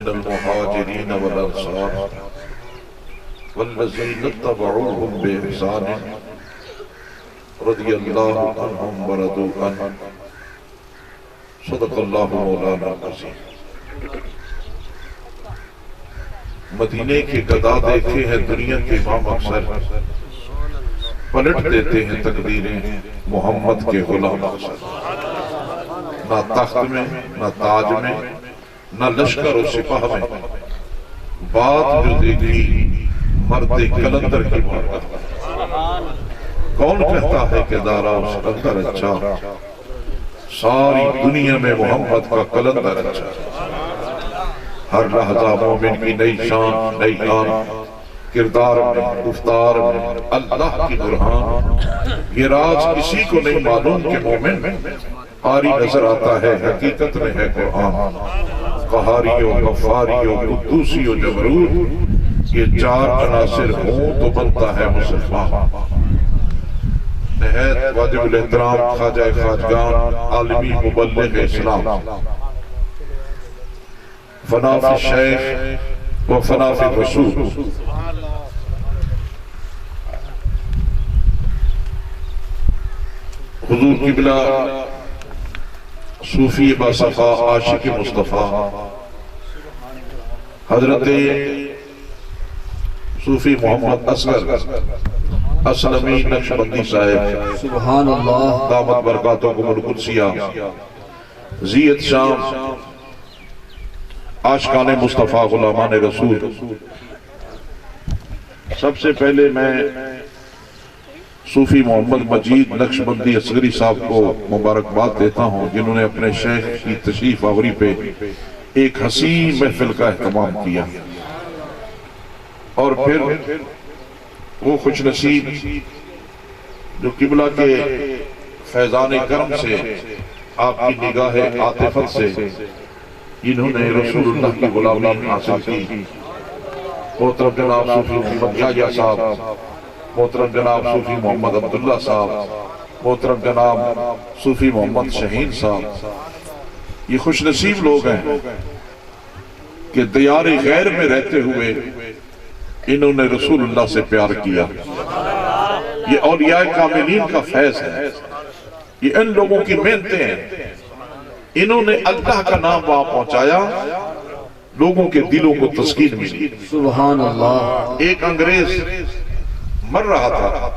المهاجرين والأنصار والذين اتبعوهم بإحسان رضي الله عنهم ورضوا عنه صدق الله مولانا العظیم۔ مدینے کے گدا دیکھے ہیں دنیا کے امام اکثر، پلٹ دیتے ہیں تقدیریں محمد کے غلام اکثر۔ نہ تخت میں نہ تاج میں نہ لشکر و سپاہ میں، بات جو دیکھی مرد کلندر کی بات۔ کون کہتا ہے کہ دارا اس کلندر اچھا، ساری دنیا میں محمد کا کلندر اچھا۔ ہر لحظہ مومن کی نئی شان نئی آن، کردار میں گفتار میں اللہ کی برہان۔ یہ راز کسی کو نہیں معلوم کہ مومن قاری نظر آتا ہے، حقیقت میں ہے قرآن۔ قہاری و غفاری و قدوسی و جبروت، یہ چار عناصر ہوں تو بنتا ہے مسلمان۔ نہایت واجب الاحترام خواجہ خواجگان عالمی مبلغ اسلام، فنا فی الشیخ و فنا فی الرسول۔ حضور قبلہ صوفی باصفا عاشق مصطفیٰ حضرت صوفی محمد اصغر اسلمی نقشبندی صاحب سبحان اللہ دامت برکاتوں کو القدسیہ، زیت شام عاشقان مصطفیٰ غلامان رسول۔ سب سے پہلے میں صوفی محمد مجید نقشبندی اصغری صاحب کو مبارکباد دیتا ہوں، جنہوں نے اپنے شیخ کی تشریف آوری پہ ایک حسین محفل کا اہتمام کیا، اور پھر وہ خوش نصیب جو قبلہ کے فیضان کرم سے، آپ کی نگاہ عاطفت سے، انہوں نے رسول اللہ کی غلامی حاصل کی۔ محترم جناب صوفی محمد یحییٰ صاحب، محترم جناب صوفی محمد عبداللہ صاحب، محترم جناب صوفی محمد شہین صاحب، یہ خوش نصیب لوگ ہیں کہ دیار غیر میں رہتے ہوئے انہوں نے رسول اللہ سے پیار کیا۔ یہ اولیاء کاملین کا فیض ہے، یہ ان لوگوں کی محنتیں ہیں۔ انہوں نے اللہ کا نام وہاں پہنچایا، لوگوں کے دلوں کو تسکین ملی۔ سبحان اللہ۔ ایک انگریز مر رہا تھا،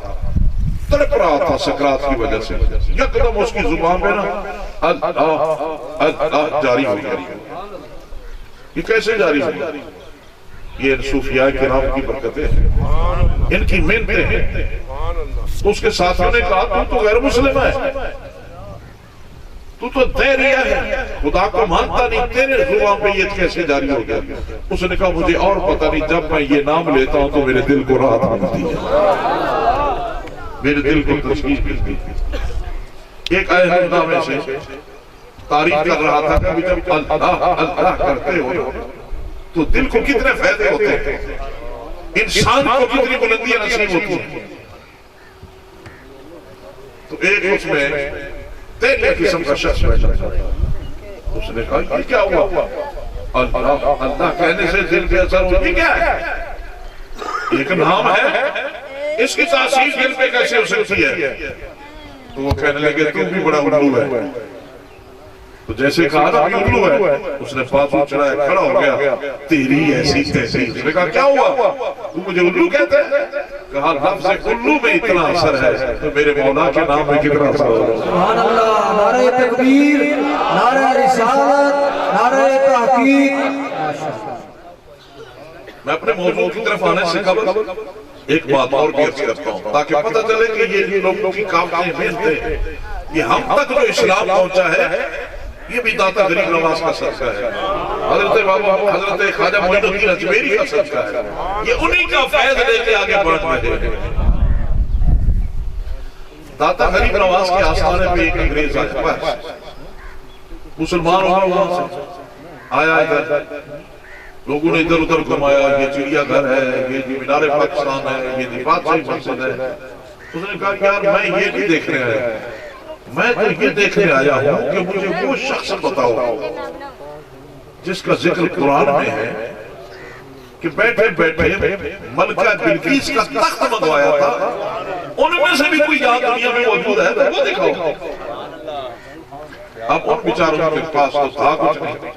تڑپ رہا تھا سکرات کی وجہ سے، یکدم اس کی زبان پہ نا اللہ اللہ جاری ہو گیا۔ یہ کیسے جاری ہو گیا؟ یہ صوفیاء کرام کی برکتیں ہیں، ان کی محنتیں ہیں۔ تو اس کے ساتھیوں نے کہا تو غیر مسلم ہے، تو دیریہ ہے، خدا کو مانتا نہیں، تیرے زبان پہ یہ کیسے جاری ہو گیا؟ اس نے کہا مجھے اور پتہ نہیں، جب میں یہ نام لیتا ہوں تو میرے دل کو راحت ملتی ہے، میرے دل کو تسکین ملتی ہے۔ ایک اہل اللہ میں سے تعریف کر رہا تھا کہ جب اللہ اللہ کرتے ہو تو دل کو کتنے فائدے ہوتے ہیں، انسان کو کتنی بلندیاں نصیب ہوتی ہیں۔ تو ایک اس میں تیرے قسم کا شخص بیٹھا تھا، اس نے کہا یہ کیا ہوا؟ اللہ اللہ کہنے سے دل کے اثر ہوتی کیا ہے؟ ایک نام ہے، اس کی تاثیر دل پہ کیسے ہو سکتی ہے؟ تو وہ کہنے لگے تو بھی بڑا الو ہے۔ تو جیسے کہا نا بھی الو ہے، اس نے بازو چڑھایا، کھڑا ہو گیا، تیری ایسی تیسی۔ اس نے کہا کیا ہوا؟ تو مجھے الو کہتے ہیں؟ کہا لفظ الو میں اتنا اثر ہے تو میرے مولا کے نام میں کتنا اثر ہوگا۔ سبحان اللہ، نعرہ تکبیر، نعرہ رسالت، نعرہ تحقیق۔ میں اپنے موضوع کی طرف آنے سے قبل ایک بات اور بھی عرض کرتا ہوں تاکہ پتہ چلے کہ یہ لوگوں کی کامتیں محنتیں، یہ ہم تک جو اسلام پہنچا ہے یہ بھی داتا غریب نواز کا صدقہ ہے، حضرت خواجہ معین الدین اجمیری کا صدقہ ہے۔ یہ انہی کا فیض لے کے آگے بڑھ رہے ہیں۔ داتا غریب نواز کے آستانے پہ ایک انگریز آیا، مسلمان وہاں سے آیا ادھر، لوگوں نے ادھر ادھر گھمایا، یہ چڑیا گھر ہے، یہ مینار پاکستان ہے، یہ بادشاہی مسجد ہے۔ اس نے کہا کہ یار میں یہ نہیں دیکھنے آیا، میں تو یہ دیکھنے آیا ہوں کہ مجھے وہ شخص بتاؤ جس کا ذکر قرآن میں ہے کہ بیٹھے بیٹھے ملکہ بلقیس کا تخت منگوایا تھا، ان میں سے بھی کوئی یاد دنیا میں موجود ہے تو وہ دکھاؤ۔ اب ان بیچاروں کے پاس تو تھا کچھ نہیں،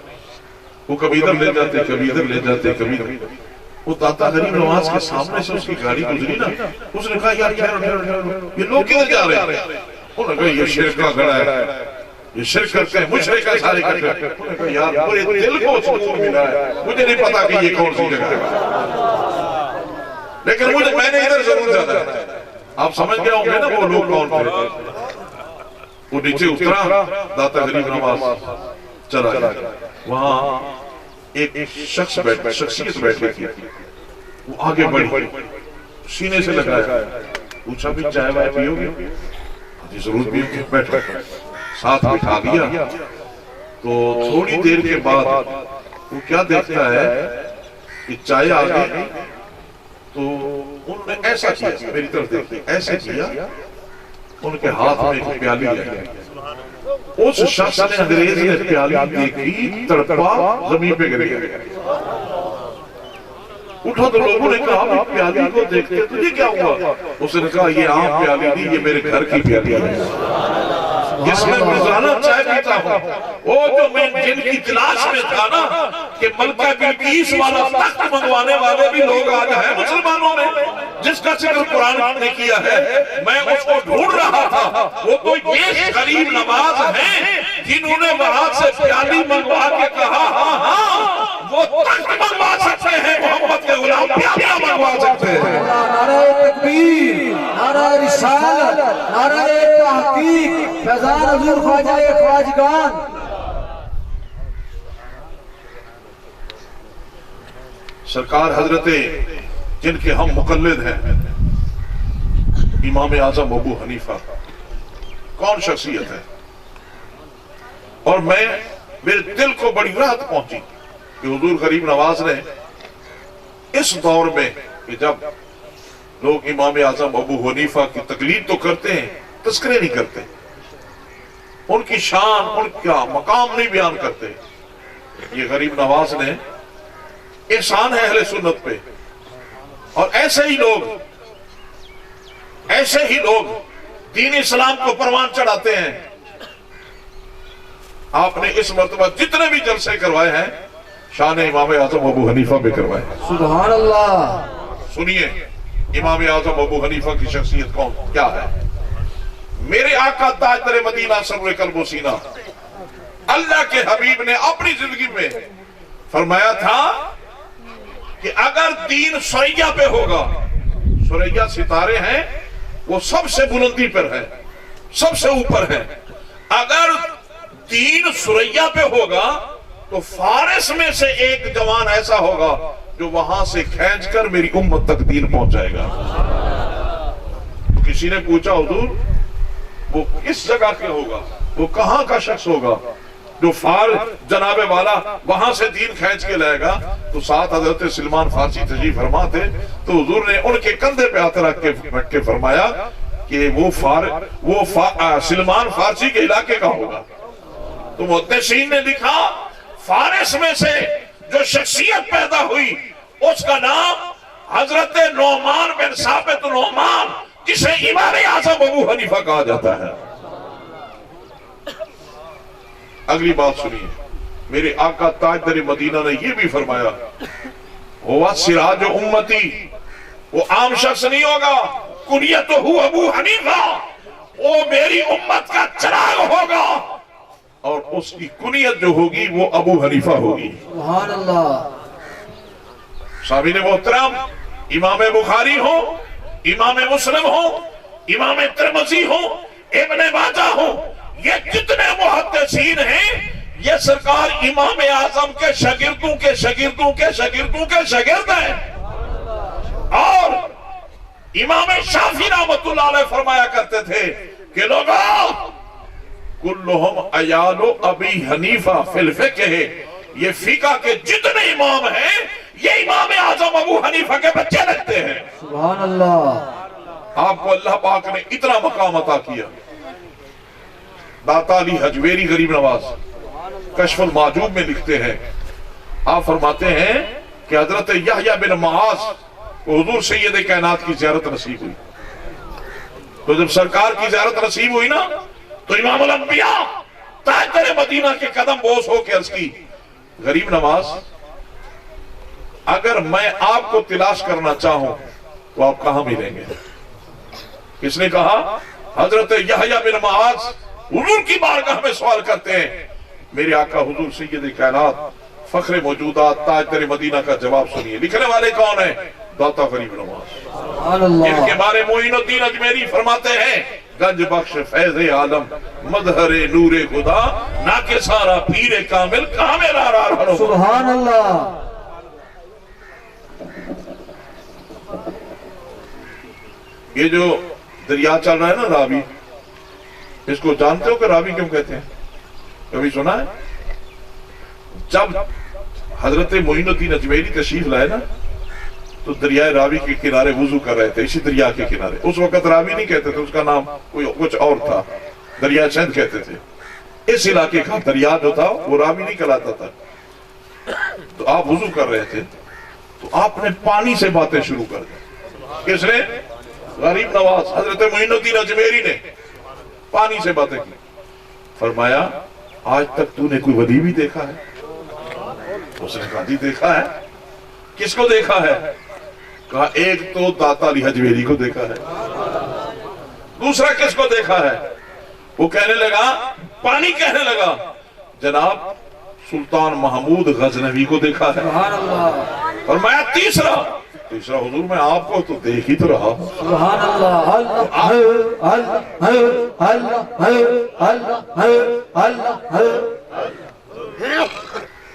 وہ کبھی ادھر لے جاتے کبھی ادھر لے جاتے کبھی ادھر۔ وہ داتا غریب نواز کے سامنے سے اس کی گاڑی گزری نا، اس نے کہا یار ٹھہرو، یہ لوگ کدھر جا رہے ہیں؟ انہوں نے کہا یہ شرک کا گھڑا ہے، یہ شرک کرتے ہیں، مشرک ہے سارے کرتے ہیں۔ انہوں نے کہا یار پورے دل کو سکون ملا ہے، مجھے نہیں پتا کہ یہ کون سی جگہ ہے، لیکن میں نے ادھر ضرور جانا ہے۔ آپ سمجھ گیا ہوں گے نا وہ لوگ کون تھے؟ وہ نیچے اترا، داتا غریب نواز چلا گیا۔ وہاں ایک شخصیت بیٹھی تھی، وہ آگے بڑھی، سینے سے لگایا، پوچھا بھی چائے وائے پیو گے؟ جی ضرور پیو گے، بیٹھو۔ ساتھ بٹھا دیا تو تھوڑی دیر کے بعد وہ کیا دیکھتا ہے کہ چائے آ گئی، تو انہوں نے ایسا کیا، میری طرف دیکھتے ایسے کیا، ان کے ہاتھ میں ایک پیالی ہے۔ اس شخص نے انگریز نے پیالی دیکھی، تڑپا، زمین پہ گر گیا۔ اٹھا تو لوگوں نے کہا بھی پیالی کو دیکھتے تجھے کیا ہوا؟ اس نے کہا یہ عام پیالی نہیں، یہ میرے گھر کی پیالی ہے، جس میں روزانہ چائے پیتا ہوں۔ وہ جو میں جن کی تلاش میں تھا نا کہ ملکہ بلقیس والا تخت منگوانے والے بھی لوگ آج ہیں مسلمانوں میں، جس کا ذکر قرآن نے کیا ہے، میں اس کو ڈھونڈ رہا تھا۔ وہ تو یہ غریب نواز ہیں جنہوں نے وہاں سے پیالی منگوا کے کہا ہاں ہاں وہ تخت منگوا سکتے ہیں، محمد کے غلام پیالیاں منگوا سکتے ہیں۔ نعرہ تکبیر، نعرہ رسالت، نعرہ تحقیق، فیضان حضور خواجہ خواجگان۔ سرکار حضرت جن کے ہم مقلد ہیں امام اعظم ابو حنیفہ کون شخصیت ہے؟ اور میرے دل کو بڑی راحت پہنچی کہ حضور غریب نواز نے اس دور میں کہ جب لوگ امام اعظم ابو حنیفہ کی تقلید تو کرتے ہیں، تذکرے نہیں کرتے، ان کی شان ان کا مقام نہیں بیان کرتے، یہ غریب نواز نے احسان ہے اہل سنت پہ۔ اور ایسے ہی لوگ دین اسلام کو پروان چڑھاتے ہیں۔ آپ نے اس مرتبہ جتنے بھی جلسے کروائے ہیں شان امام اعظم ابو حنیفہ پہ کروائے ہیں۔ سبحان اللہ۔ سنیے امام اعظم ابو حنیفہ کی شخصیت کون کیا ہے؟ میرے آقا تاجدار مدینہ سرور قلب و سینہ اللہ کے حبیب نے اپنی زندگی میں فرمایا تھا کہ اگر دین سریا پہ ہوگا، سریا ستارے ہیں وہ سب سے بلندی پر ہے، سب سے اوپر ہے، اگر دین سریا پہ ہوگا تو فارس میں سے ایک جوان ایسا ہوگا جو وہاں سے کھینچ کر میری امت تک دین پہنچ جائے گا۔ کسی نے پوچھا حضور وہ کس جگہ کے ہوگا، وہ کہاں کا شخص ہوگا جو جناب والا وہاں سے دین کھینچ کے لائے گا؟ تو ساتھ حضرت سلمان فارسی تشریف فرما تھے، تو حضور نے ان کے کندھے پہ ہاتھ رکھ کے فرمایا کہ وہ سلمان فارسی کے علاقے کا ہوگا۔ تو محدثین نے لکھا فارس میں سے جو شخصیت پیدا ہوئی اس کا نام حضرت نعمان بن ثابت نعمان، جسے امام اعظم ابو حنیفہ کہا جاتا ہے۔ اگلی بات سنیے، میرے آقا تاجدار مدینہ نے یہ بھی فرمایا ہوا سراج امتی، وہ عام شخص نہیں ہوگا، کنیتہ ابو حنیفہ، وہ میری امت کا چراغ ہوگا، اور اس کی کنیت جو ہوگی وہ ابو حنیفہ ہوگی۔ سبحان اللہ۔ سامعین محترم، امام بخاری ہو، امام مسلم ہو، امام ترمذی ہو، ابن ماجہ ہو، یہ جتنے محدثین ہیں یہ سرکار امام اعظم کے شاگردوں کے شاگردوں کے شاگردوں کے شاگرد ہیں۔ اور امام شافعی رحمۃ اللہ علیہ فرمایا کرتے تھے کہ لوگوں کلہم عیال ابی حنیفہ فی الفقہ، یہ فقہ کے جتنے امام ہیں یہ امام اعظم ابو حنیفہ کے بچے لگتے ہیں۔ سبحان اللہ۔ آپ کو اللہ پاک نے اتنا مقام عطا کیا۔ داتا علی حجویری غریب نواز کشف المعجوب میں لکھتے ہیں آپ فرماتے ہیں کہ حضرت یحییٰ بن معاذ کو حضور سید کائنات کی زیارت نصیب ہوئی. تو جب سرکار کی زیارت نصیب ہوئی نا تو امام الانبیاء تاجدار مدینہ کے قدم بوس ہو کے عرض کی غریب نواز اگر میں آپ کو تلاش کرنا چاہوں تو آپ کہاں ملیں گے؟ کس نے کہا؟ حضرت یحییٰ بن معاذ حضور کی بارگاہ میں سوال کرتے ہیں. میرے آقا حضور سید کائنات فخر موجودات تاجدار مدینہ کا جواب سنیے. لکھنے والے کون ہیں؟ داتا غریب نواز. سبحان اللہ. ان کے بارے معین الدین اجمیری فرماتے ہیں گنج بخش فیض عالم مظہر نور خدا نہ کہ سارا پیر کامل کہاں میرا رہا. سبحان اللہ. یہ جو دریا چل رہا ہے نا راوی، اس کو جانتے ہو کہ راوی کیوں کہتے ہیں؟ کبھی سنا ہے؟ جب حضرت معین الدین اجمیری تشریف لائے نا تو دریائے راوی کے کنارے وضو کر رہے تھے، اسی دریا کے کنارے. اس وقت راوی نہیں کہتے تھے، اس کا نام کچھ اور تھا، دریا سندھ کہتے تھے. اس علاقے کا دریا جو تھا وہ راوی نہیں کہلاتا تھا. تو آپ وضو کر رہے تھے تو آپ نے پانی سے باتیں شروع کر دی. کس نے؟ غریب نواز حضرت معین الدین اجمیری نے پانی سے باتیں کی. فرمایا آج تک تو نے کوئی ولی بھی دیکھا ہے؟ اس نے کہا جی دیکھا ہے. کس کو دیکھا ہے؟ کہا ایک تو داتا علی حجویری کو دیکھا ہے. دوسرا کس کو دیکھا ہے؟ وہ کہنے لگا، پانی کہنے لگا جناب سلطان محمود غزنوی کو دیکھا ہے. سبحان اللہ. فرمایا تیسرا حضور میں آپ کو تو دیکھ ہی تو رہا. سبحان اللہ. اللہ اللہ اللہ اللہ اللہ.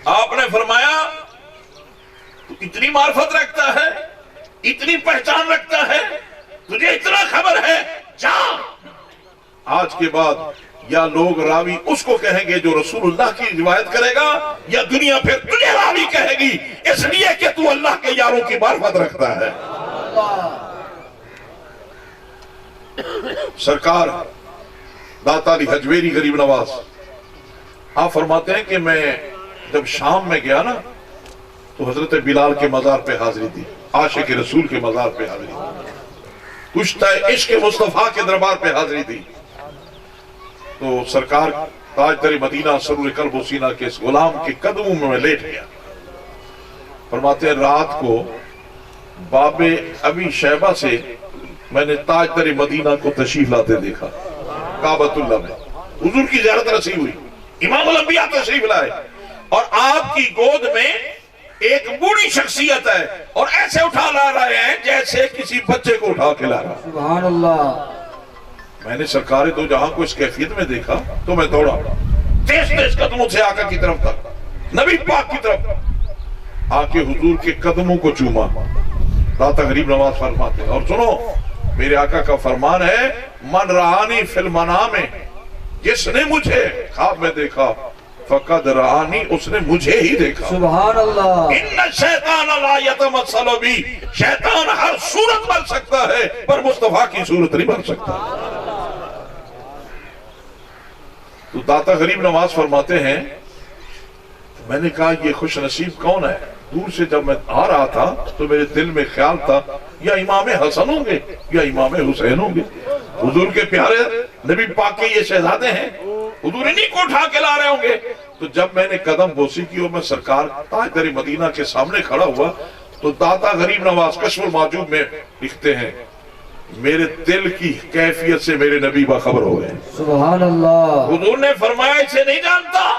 آپ نے فرمایا تو اتنی معرفت رکھتا ہے، اتنی پہچان رکھتا ہے، تجھے اتنا خبر ہے، جا آج کے بعد یا لوگ راوی اس کو کہیں گے جو رسول اللہ کی روایت کرے گا یا دنیا پھر تجھے راوی کہے گی، اس لیے کہ تو اللہ کے یاروں کی معرفت رکھتا ہے. سرکار داتا علی حجویری غریب نواز آپ فرماتے ہیں کہ میں جب شام میں گیا نا تو حضرت بلال کے مزار پہ حاضری دی، عاشق رسول کے مزار پہ حاضری دی، کشتہ عشق مصطفیٰ کے دربار پہ حاضری دی. تو سرکار تاجدار مدینہ سرور قلب و سینہ کے اس غلام کے قدموں میں لیٹ گیا. فرماتے ہیں رات کو باب ابی شیبہ سے میں نے تاجدار مدینہ کو تشریف لاتے دیکھا. کعبۃ اللہ میں حضور کی زیارت نصیب ہوئی، امام الانبیاء تشریف لائے اور آپ کی گود میں ایک بوڑھی شخصیت ہے اور ایسے اٹھا لا رہے ہیں جیسے کسی بچے کو اٹھا کے لا رہا. سبحان اللہ. میں نے سرکار دو جہاں کو اس کیفیت میں دیکھا تو میں دوڑا تیز تیز قدموں سے آقا کی طرف تک، نبی پاک کی طرف آ کے حضور کے قدموں کو چوما. داتا غریب نواز فرماتے ہیں اور سنو میرے آقا کا فرمان ہے من رآنی فی المنام، جس نے مجھے خواب میں دیکھا فقد رآنی، اس نے مجھے ہی دیکھا. سبحان اللہ. ان شیطان لا یتمثل بی، شیطان ہر صورت بن سکتا ہے پر مصطفیٰ کی صورت نہیں بن سکتا. تو داتا غریب نواز فرماتے ہیں میں نے کہا یہ خوش نصیب کون ہے؟ دور سے جب میں آ رہا تھا تو میرے دل میں خیال تھا یا امام حسن ہوں گے یا امام حسین ہوں گے. حضور کے پیارے نبی پاک کے یہ شہزادے ہیں، حضور انہی کو اٹھا کے لا رہے ہوں گے. تو جب میں نے قدم بوسی کی اور میں سرکار تاجدار مدینہ کے سامنے کھڑا ہوا تو داتا غریب نواز کشف المعجوب میں لکھتے ہیں میرے دل کی کیفیت سے میرے نبی باخبر ہو گئے. سبحان اللہ. حضور نے فرمایا اسے نہیں جانتا.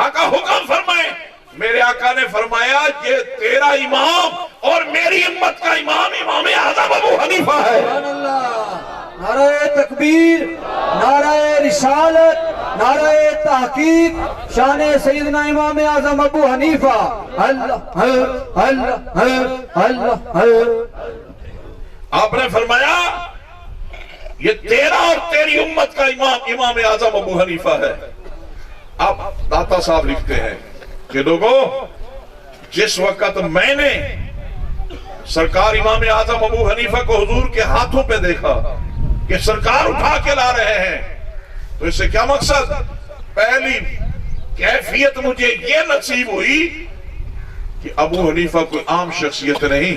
آقا حکم فرمائے، میرے آقا نے فرمایا یہ تیرا امام اور میری امت کا امام امام اعظم ابو حنیفہ ہے. سبحان اللہ. نعرہ تکبیر، نعرہ رسالت، نعرہ تحقیق، شان سیدنا امام اعظم ابو حنیفہ. اللہ اللہ اللہ اللہ. آپ نے فرمایا یہ تیرا اور تیری امت کا امام امام اعظم ابو حنیفہ ہے. اب داتا صاحب لکھتے ہیں کہ لوگوں جس وقت میں نے سرکار امام اعظم ابو حنیفہ کو حضور کے ہاتھوں پہ دیکھا کہ سرکار اٹھا کے لا رہے ہیں تو اس سے کیا مقصد؟ پہلی کیفیت مجھے یہ نصیب ہوئی کہ ابو حنیفہ کوئی عام شخصیت نہیں،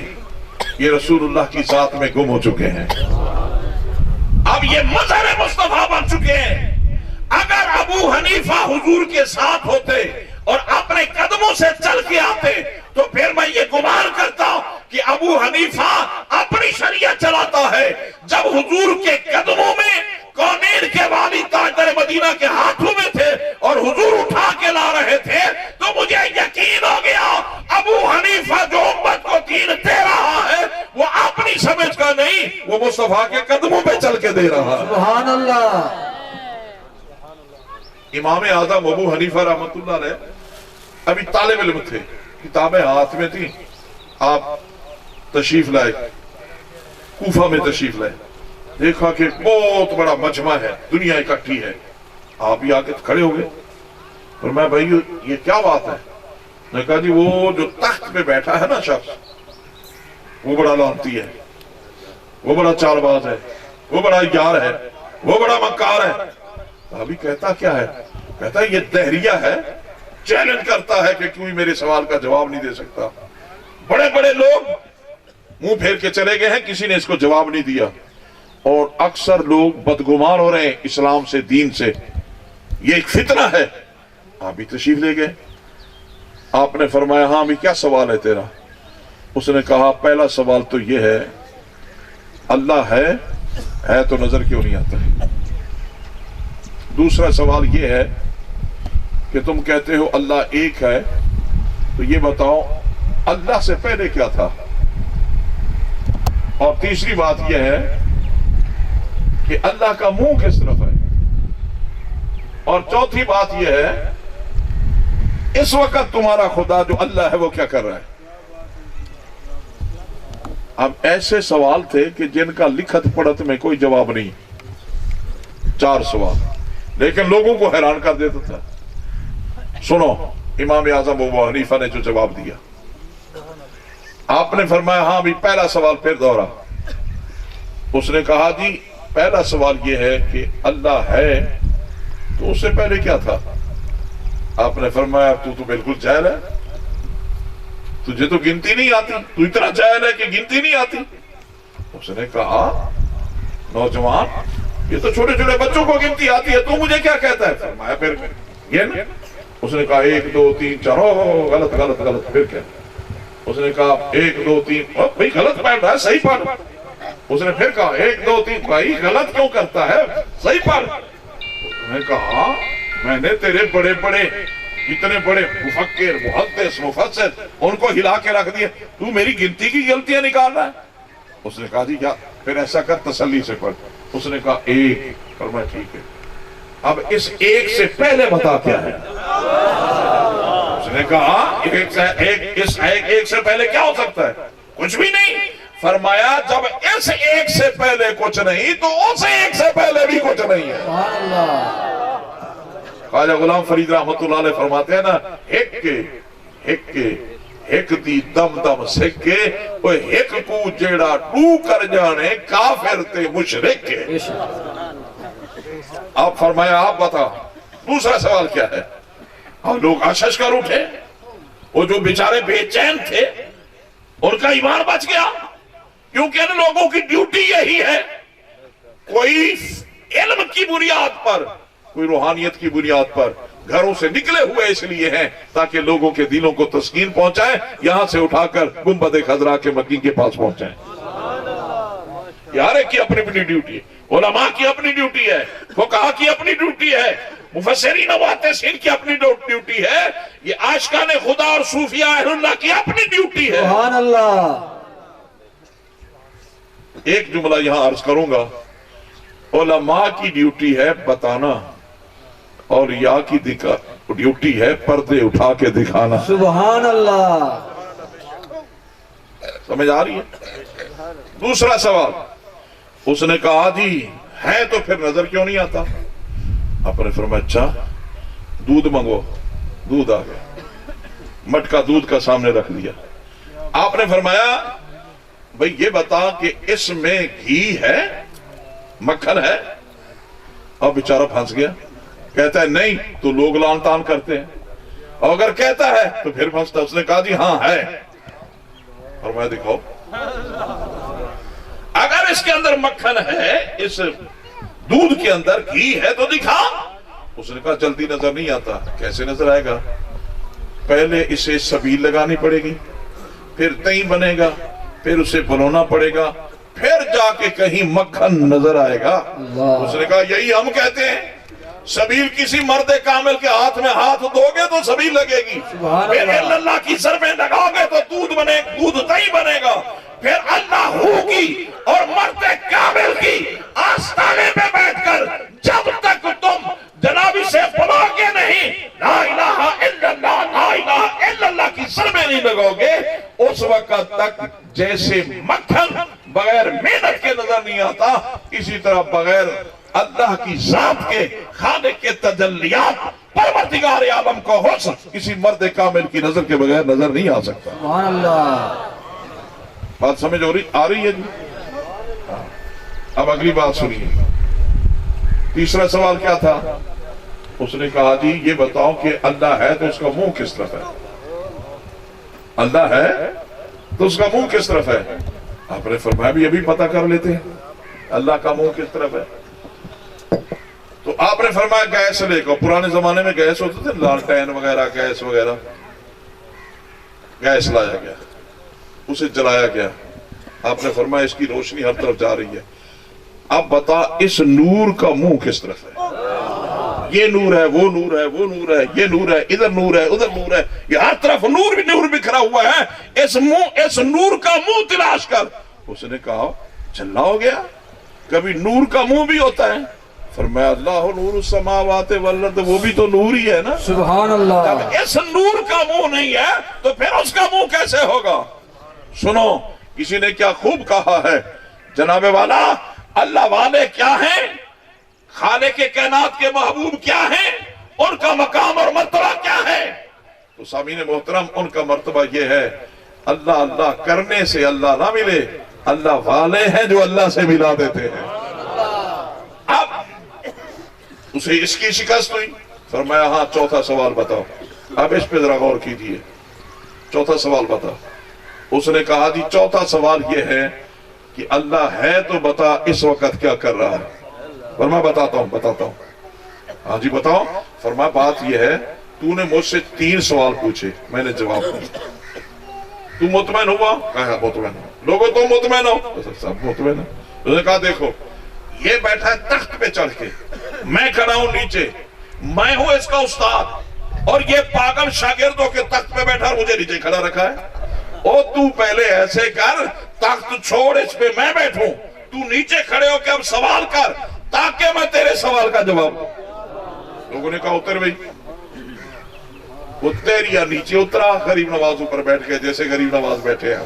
یہ رسول اللہ کی ذات میں گم ہو چکے ہیں، اب یہ مظہر مصطفیٰ بن چکے ہیں۔ اگر ابو حنیفہ حضور کے ساتھ ہوتے اور اپنے قدموں سے چل کے آتے تو پھر میں یہ گمان کرتا ہوں کہ ابو حنیفہ اپنی شریعت چلاتا ہے۔ جب حضور کے قدموں میں کونین کے والی تاجدار مدینہ کے ہاتھوں میں تھے اور حضور اٹھا کے لا رہے تھے تو مجھے یقین ہو گیا ابو حنیفہ جو امت کو دین دے رہا ہے وہ اپنی سمجھ کا نہیں، وہ مصطفیٰ کے قدموں پہ چل کے دے رہا ہے۔ سبحان اللہ۔ امام اعظم ابو حنیفہ رحمۃ اللہ علیہ ابھی طالب علم تھے، کتابیں ہاتھ میں تھیں، آپ تشریف لائے، کوفہ میں تشریف لائے، دیکھا کہ بہت بڑا مجمع ہے، دنیا اکٹھی ہے، آپ بھی آگے کھڑے ہو گئے اور میں بھائی یہ کیا بات ہے؟ میں کہا جی وہ جو تخت پہ بیٹھا ہے نا شخص، وہ بڑا لعنتی ہے، وہ بڑا چال باز ہے، وہ بڑا یار ہے، وہ بڑا مکار ہے۔ ابھی کہتا کیا ہے؟ کہتا ہے یہ دہریہ ہے، چیلنج کرتا ہے کہ کوئی میرے سوال کا جواب نہیں دے سکتا۔ بڑے بڑے لوگ منہ پھیر کے چلے گئے ہیں، کسی نے اس کو جواب نہیں دیا، اور اکثر لوگ بدگمان ہو رہے ہیں اسلام سے، دین سے، یہ ایک فتنہ ہے۔ آپ بھی تشریف لے گئے، آپ نے فرمایا ہاں بھی کیا سوال ہے تیرا؟ اس نے کہا پہلا سوال تو یہ ہے اللہ ہے تو نظر کیوں نہیں آتا ہے؟ دوسرا سوال یہ ہے کہ تم کہتے ہو اللہ ایک ہے، تو یہ بتاؤ اللہ سے پہلے کیا تھا؟ اور تیسری بات یہ ہے کہ اللہ کا منہ کس طرف ہے؟ اور چوتھی بات یہ ہے اس وقت تمہارا خدا جو اللہ ہے وہ کیا کر رہا ہے؟ اب ایسے سوال تھے کہ جن کا لکھت پڑھت میں کوئی جواب نہیں، 4 سوال، لیکن لوگوں کو حیران کر دیتا تھا۔ سنو امام اعظم ابو حنیفہ نے جو جواب دیا، آپ نے فرمایا ہاں بھی پہلا سوال پھر دوہرا۔ اس نے کہا جی پہلا سوال یہ ہے کہ اللہ ہے تو اس سے پہلے کیا تھا؟ آپ نے فرمایا تو بالکل جاہل ہے، تجھے تو گنتی نہیں آتی، تو اتنا جاہل ہے کہ گنتی نہیں آتی۔ اس نے کہا نوجوان یہ تو چھوٹے چھوٹے بچوں کو گنتی آتی ہے، تو مجھے کیا کہتا ہے؟ فرمایا پھر گن۔ اس نے کہا 1 2 3 4، غلط غلط غلط، پھر کیا؟ اس نے کہا 1 2 3، بھائی غلط پڑھ رہا ہے، صحیح پڑھ۔ اس نے پھر کہا 1 2 3، بھائی غلط کیوں کرتا ہے، صحیح پڑھ۔ اس نے کہا میں نے تیرے بڑے بڑے اتنے بڑے مفکر محدث مفسر ان کو ہلا کے رکھ دیا، تو میری گنتی کی غلطیاں نکال رہا ہے۔ اس نے کہا جی کیا؟ پھر ایسا کر تسلی سے پڑھ۔ اس نے کہا 1، فرمایا ٹھیک ہے، اب اس 1 سے پہلے بتا کیا ہے؟ اس نے کہا 1 سے پہلے کیا ہو سکتا ہے؟ کچھ بھی نہیں۔ فرمایا جب اس 1 سے پہلے کچھ نہیں تو اس 1 سے پہلے بھی کچھ نہیں ہے۔ سبحان اللہ۔ خواجہ غلام فرید رحمت اللہ علیہ فرماتے ہیں نا، ایک دی دم دم سکے وہ ایک کو جیڑا ٹو کر جانے کافر تے مشرک کے۔ آپ فرمایا آپ بتا دوسرا سوال کیا ہے؟ اور لوگ آشش کر اٹھے، وہ جو بیچارے بے چین تھے ان کا ایمان بچ گیا، کیونکہ ان لوگوں کی ڈیوٹی یہی ہے، کوئی علم کی بنیاد پر، کوئی روحانیت کی بنیاد پر گھروں سے نکلے ہوئے اس لیے ہیں تاکہ لوگوں کے دلوں کو تسکین پہنچائیں، یہاں سے اٹھا کر گنبد خضرا کے مکی کے پاس پہنچائیں۔ یار کی اپنی اپنی ڈیوٹی ہے، علماء کی اپنی ڈیوٹی ہے، فقہاء کی اپنی ڈیوٹی ہے، مفسرین و محدثین کی اپنی ڈیوٹی ہے، یہ عاشقان خدا اور صوفیاء اہل اللہ کی اپنی ڈیوٹی ہے۔ سبحان اللہ۔ ایک جملہ یہاں عرض کروں گا، علماء کی ڈیوٹی ہے بتانا، اور یا کی ڈیوٹی ہے پردے اٹھا کے دکھانا۔ سبحان اللہ۔ سمجھ آ رہی ہے؟ دوسرا سوال اس نے کہا جی ہے تو پھر نظر کیوں نہیں آتا؟ آپ نے فرمایا اچھا دودھ منگو، دودھ آ گیا، مٹکا دودھ کا سامنے رکھ دیا۔ آپ نے فرمایا بھئی یہ بتا کہ اس میں گھی ہے، مکھن ہے؟ اور بیچارہ پھنس گیا، کہتا ہے نہیں، تو لوگ لان تان کرتے ہیں، اور اگر کہتا ہے تو پھر پھنستا. اس نے کہا جی ہاں ہے. اور میں دکھاؤ اگر اس کے اندر مکھن ہے, اس دودھ کے اندر گھی ہے تو دکھا. اس نے کہا جلدی نظر نہیں آتا. کیسے نظر آئے گا؟ پہلے اسے سبیل لگانی پڑے گی, پھر تئی بنے گا, پھر اسے بنونا پڑے گا, پھر جا کے کہیں مکھن نظر آئے گا. اس نے کہا یہی ہم کہتے ہیں, سبیل کسی مرد کامل کے ہاتھ میں ہاتھ دو گے تو سبیل لگے گی, پھر اللہ کی سر میں لگاؤ گے تو دودھ دہی بنے گا, پھر اللہ ہو کی اور مرد کامل کی آستانے میں بیٹھ کر جب تک تم جنابی سے بلا کے نہیں لا الہ الا اللہ لا الہ الا اللہ کی سر میں نہیں لگاؤ گے, اس وقت تک جیسے مکھن بغیر محنت کے نظر نہیں آتا, اسی طرح بغیر اللہ کی ذات کے خالق کے تجلیات پروردگار عالم کا حسن کسی مرد کامل کی نظر کے بغیر نظر نہیں آ سکتا. سبحان اللہ. بات سمجھ آ رہی ہے جی؟ اب اگلی بات سنیے. تیسرا سوال کیا تھا؟ اس نے کہا جی یہ بتاؤ کہ اللہ ہے تو اس کا منہ کس طرف ہے؟ اللہ ہے تو اس کا منہ کس طرف ہے؟ آپ نے فرمایا بھی ابھی پتہ کر لیتے ہیں اللہ کا منہ کس طرف ہے. تو آپ نے فرمایا گیس لے کو. پرانے زمانے میں گیس ہوتے تھے, لالٹین وغیرہ, گیس وغیرہ. گیس لایا گیا, اسے جلایا گیا. آپ نے فرمایا اس کی روشنی ہر طرف جا رہی ہے, اب بتا اس نور کا منہ کس طرف ہے؟ یہ نور ہے, وہ نور ہے, وہ نور ہے, یہ نور ہے, ادھر نور ہے, ادھر نور ہے, یہ ہر طرف نور بکھرا ہوا ہے. اس نور کا منہ تلاش کر. اس نے کہا چلا ہو گیا, کبھی نور کا منہ بھی ہوتا ہے. فرمایا اللہ نور السماوات والارض, وہ بھی تو نور ہی ہے نا. سبحان اللہ. جب اس نور کا منہ نہیں ہے تو پھر اس کا منہ کیسے ہوگا؟ سنو, کسی نے کیا خوب کہا ہے, جناب والا اللہ والے کیا ہیں, خالق کائنات کے محبوب کیا ہیں, ان کا مقام اور مرتبہ کیا ہے؟ تو سامعین محترم, ان کا مرتبہ یہ ہے اللہ اللہ کرنے سے اللہ نہ ملے, اللہ والے ہیں جو اللہ سے ملا دیتے ہیں. اب اسے اس کی شکست ہوئی. فرمایا ہاں چوتھا سوال بتاؤ. اب اس پہ ذرا غور کیجئے, چوتھا سوال بتاؤ. اس نے کہا جی چوتھا سوال یہ ہے کہ اللہ ہے تو بتا اس وقت کیا کر رہا ہے؟ فرمایا بتاتا ہوں. ہاں جی بتاؤ. فرمایا بات یہ ہے تو نے مجھ سے 3 سوال پوچھے, میں نے جواب دیا. تو مطمئن ہوا؟ کہا مطمئن ہو. لوگوں تم مطمئن ہو؟ سب مطمئن ہے. اس نے کہا دیکھو یہ بیٹھا ہے تخت پہ چڑھ کے, میں کھڑا ہوں نیچے, میں ہوں اس کا استاد, اور یہ پاگل شاگردوں کے تخت پہ بیٹھا اور مجھے نیچے کھڑا رکھا ہے. او تو پہلے ایسے کر, تخت چھوڑ, اس پہ میں بیٹھوں, تو نیچے کھڑے ہو کے اب سوال کر تاکہ میں تیرے سوال کا جواب دوں. لوگوں نے کہا اتر بھائی. اتر یا نیچے اترا. غریب نواز اوپر بیٹھ کے, جیسے غریب نواز بیٹھے ہیں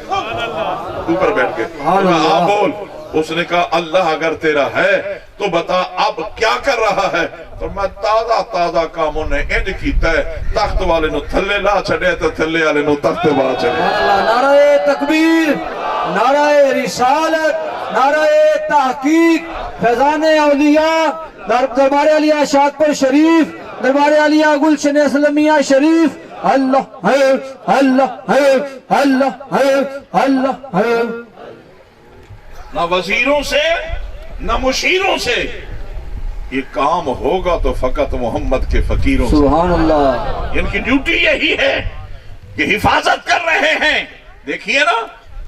اوپر بیٹھ کے. آپ بول. اس نے کہا اللہ اگر تیرا ہے تو بتا اب کیا کر رہا ہے؟ تو میں تازہ کاموں نے انج کیتا ہے, تخت والے نو تھلے لا چھڑے تو تھلے والے نو تخت با چھڑے. نعرہ تکبیر, نعرہ رسالت, نعرہ تحقیق, فیضان اولیاء, دربار علیہ شاہپور شریف, دربار علیہ گلشن اسلامیہ شریف. اللہ ہے, اللہ ہے, اللہ ہے, اللہ ہے. نہ وزیروں سے نہ مشیروں سے یہ کام ہوگا تو فقط محمد کے فقیروں سے. سبحان اللہ. ان کی ڈیوٹی یہی ہے کہ حفاظت کر رہے ہیں. دیکھیے نا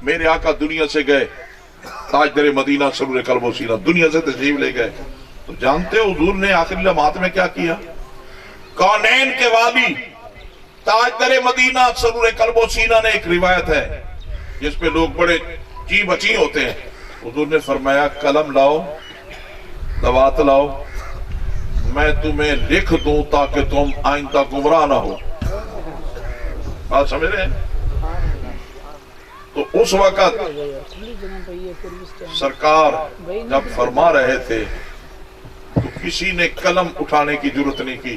میرے آقا دنیا سے گئے, تاجدار مدینہ سرور قلب و سینہ دنیا سے تشریف لے گئے, تو جانتے ہو حضور نے آخری لمحات میں کیا کیا؟ کونین کے والی تاجدار مدینہ سرور قلب و سینہ نے, ایک روایت ہے جس پہ لوگ بڑے جی بچی ہوتے ہیں, حضور نے فرمایا قلم لاؤ, دوات لاؤ, میں تمہیں لکھ دوں تاکہ تم آئندہ گمراہ نہ ہو. بات سمجھ رہے ہیں؟ تو اس وقت سرکار جب فرما رہے تھے تو کسی نے قلم اٹھانے کی ضرورت نہیں کی,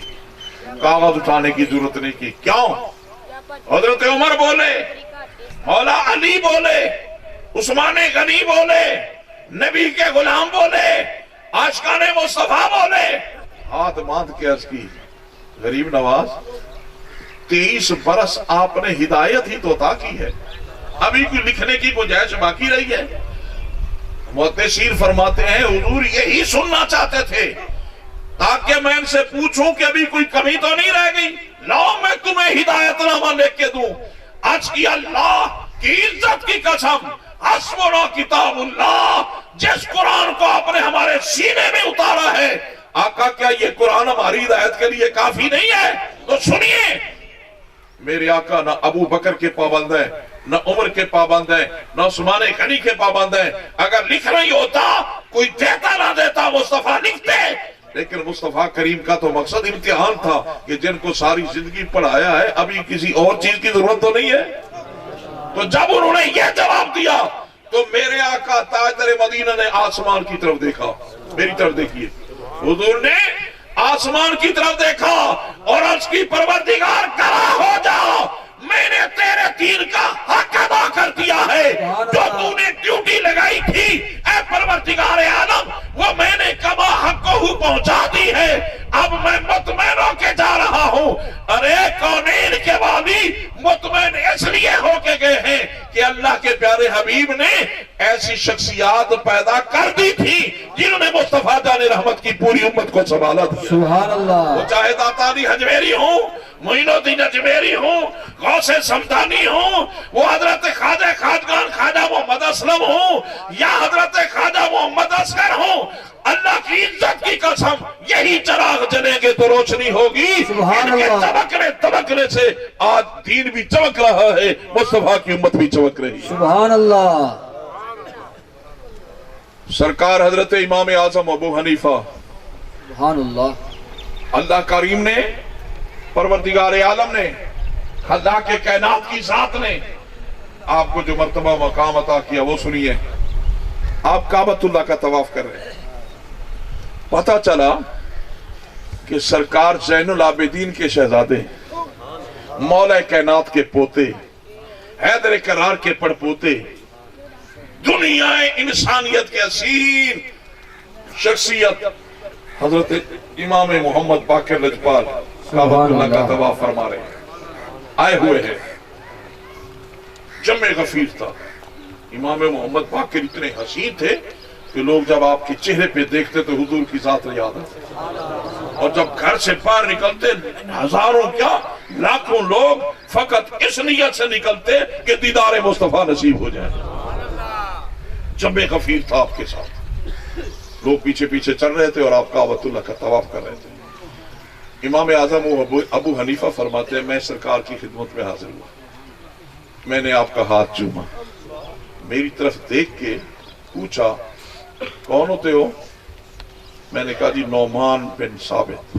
کاغذ اٹھانے کی ضرورت نہیں کی. کیوں؟ حضرت عمر بولے, مولا علی بولے, عثمان غنی بولے, نبی کے غلام بولے, عاشقان مصطفیٰ بولے, ہاتھ باندھ کے عرض کی غریب نواز 23 برس آپ نے ہدایت ہی تو عطا کی ہے، ابھی کوئی لکھنے کی گنجائش باقی رہی ہے؟ محدثین فرماتے ہیں حضور یہی سننا چاہتے تھے تاکہ میں ان سے پوچھوں کہ ابھی کوئی کمی تو نہیں رہ گئی، لاؤ میں تمہیں ہدایت نامہ لکھ کے دوں۔ آج کی اللہ کی عزت کی قسم، حسبنا کتاب اللہ، جس قرآن کو آپ نے ہمارے سینے میں اتارا ہے، آقا کیا یہ قرآن ہماری ہدایت کے لیے کافی نہیں ہے؟ تو سنیے، میرے آقا نہ ابو بکر کے پابند ہیں، نہ عمر کے پابند ہیں، نہ عثمان غنی کے پابند ہیں۔ اگر لکھنا ہی ہوتا کوئی دیتا نہ دیتا مصطفیٰ لکھتے، لیکن مصطفیٰ کریم کا تو مقصد امتحان تھا کہ جن کو ساری زندگی پڑھایا ہے ابھی کسی اور چیز کی ضرورت تو نہیں ہے۔ تو جب انہوں نے یہ جواب دیا تو میرے آقا تاجدار مدینہ نے آسمان کی طرف دیکھا، میری طرف دیکھیے، حضور نے آسمان کی طرف دیکھا اور عرض کی پروردگار کرا ہو جا، میں نے تیرے دین کا حق ادا کر دیا ہے، جو تو نے ڈیوٹی لگائی تھی اے پروردگار عالم وہ میں نے کما حق کو پہنچا دی ہے، اب میں مطمئن ہو کے جا رہا ہوں۔ ارے کونین کے والی مطمئن اس لیے ہو کے گئے ہیں کہ اللہ کے پیارے حبیب نے ایسی شخصیات پیدا کر دی تھی جنہوں نے مصطفیٰ جان رحمت کی پوری امت کو سنبھالا دیا۔ سبحان اللہ۔ وہ چاہے داتا علی حجویری ہوں، معین الدین اجمیری ہوں، غوث سمدانی ہوں، وہ حضرت خواجہ خواجگان خواجہ محمد اسلم ہوں یا حضرت خواجہ محمد اصغر ہوں، اللہ کی عزت کی قسم یہی چراغ جلیں گے تو روشنی ہوگی۔ سبحان ان کے اللہ۔ چمکنے سے آج دین بھی چمک رہا ہے، مصطفیٰ کی امت بھی چمک رہی ہے۔ سبحان اللہ۔ سرکار حضرت امام اعظم ابو حنیفہ، سبحان اللہ۔ اللہ کریم نے، پروردگار عالم نے، اللہ کے کائنات کی ذات نے آپ کو جو مرتبہ مقام عطا کیا وہ سنیے۔ آپ کعبۃ اللہ کا طواف کر رہے ہیں، پتہ چلا کہ سرکار زین العابدین کے شہزادے، مولا کائنات کے پوتے، حیدر کرار کے پڑپوتے، دنیا انسانیت کے حسین شخصیت حضرت امام محمد باقر لجپال کعبۃ اللہ کا طواف فرما رہے ہیں، آئے ہوئے ہیں۔ جمع غفیر تھا، امام محمد باقر اتنے حسین تھے کہ لوگ جب آپ کے چہرے پہ دیکھتے تو حضور کی ذات یاد آتی، اور جب گھر سے باہر نکلتے ہزاروں کیا لاکھوں لوگ فقط اس نیت سے نکلتے کہ دیدار مصطفیٰ نصیب ہو جائے۔ جمع غفیر تھا آپ کے ساتھ، لوگ پیچھے پیچھے چل رہے تھے اور آپ کعبۃ اللہ کا طواف کر رہے تھے۔ امام اعظم ابو حنیفہ فرماتے ہیں میں سرکار کی خدمت میں حاضر ہوا، میں نے آپ کا ہاتھ چوما، میری طرف دیکھ کے پوچھا کون ہوتے ہو؟ میں نے کہا جی نعمان بن ثابت۔